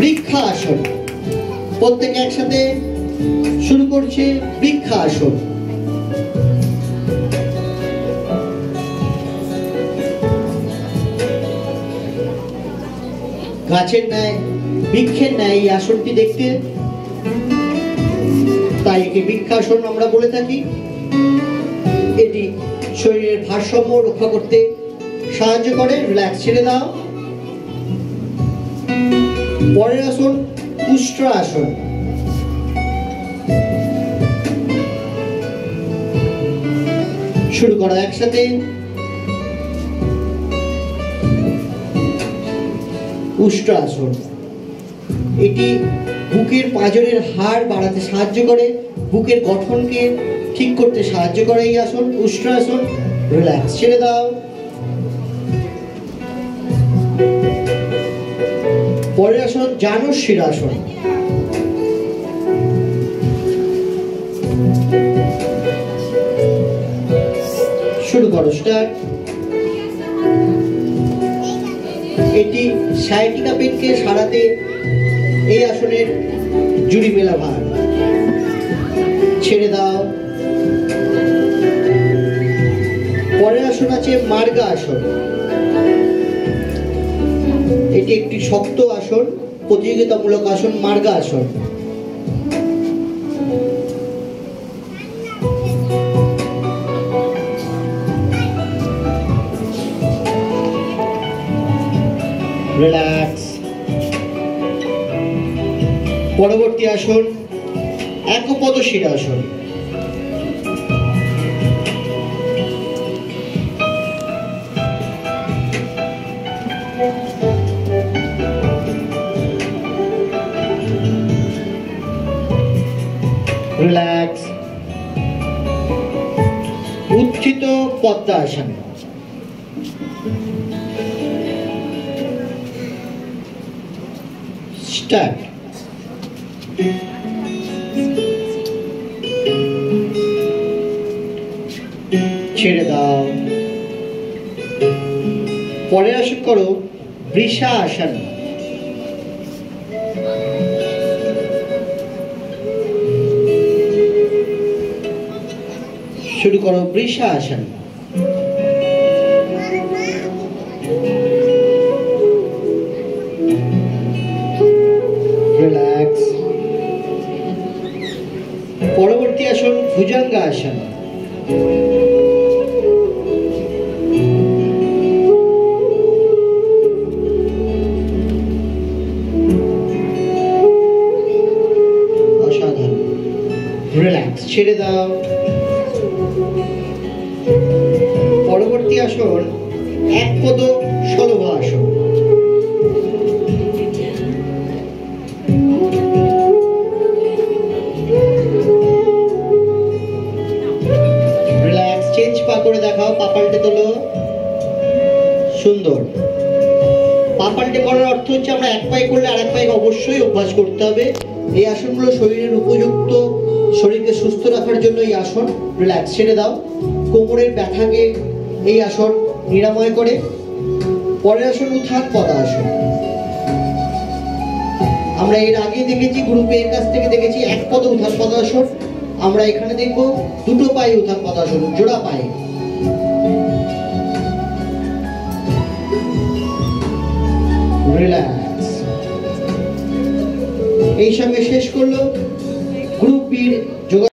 বৃক্ষাসন। প্রত্যেকে একসাথে শুরু করছে বৃক্ষাসন। গাছের ন্যায় বৃক্ষের ন্যায় এই আসনটি দেখতে, তাই একে বৃক্ষাসন আমরা বলে থাকি। এটি শরীরের ভারসাম্য রক্ষা করতে সাহায্য করে। রিল্যাক্স, ছেড়ে দাও। পরের আসন উষ্ট্রাসন। শুরু করা একসাথে। উষ্ট্রাসন এটি বুকের পাঁজরের হাড় বাড়াতে সাহায্য করে, বুকের গঠনকে ঠিক করতে সাহায্য করে এই আসন উষ্ট্রাসন। রিল্যাক্স, ছেড়ে দাও। পরের আসন জানুশিরাসন। শুরু করো, স্টার্ট। এটি সায়াটিকা পেনকে সারাতে এই আসনের জুড়ি মেলা ভার। ছেড়ে দাও। পরের আসন আছে মার্গা আসন। এটি একটি শক্ত আসন, প্রতিযোগিতামূলক আসন, মার্গা আসন। রিল্যাক্স। পরবর্তী আসন একপদশিরাসন। রিল্যাক্স। উত্থিত পদ্মাসন। স্টার্ট। ছেড়ে দাও। পরে আসন করো বৃষাসন। শুরু করো বৃষাসন। রিল্যাক্স। পরবর্তী আসন ভুজঙ্গাসন। অসাধারণ। রিল্যাক্স, ছেড়ে দাও। পরবর্তী আসন একপদ শলভাসন। রিল্যাক্স, চেঞ্জ পা করে দেখাও। পা পাল্টে তোলো। সুন্দর। পা পাল্টে করার অর্থ হচ্ছে আমরা এক পায়ে করলে আর এক পায়ে অবশ্যই অভ্যাস করতে হবে। এই আসনগুলো শরীরের উপযুক্ত, শরীরকে সুস্থ রাখার জন্য এই আসন। রিল্যাক্স, ছেড়ে দাও। কোমরের ব্যথাকে এই আসন নিরাময় করে। পরের আসন উত্থান পদাসন। আমরা এর আগে দেখেছি, গ্রুপে এর কাছ থেকে দেখেছি এক পদ উত্থান পদাসন। আমরা এখানে দেখব দুটো পায়ে উত্থান পদাসন, জোড়া পায়ে। রিল্যাক্স। এই সঙ্গে শেষ করলো গ্রুপ বির যোগ।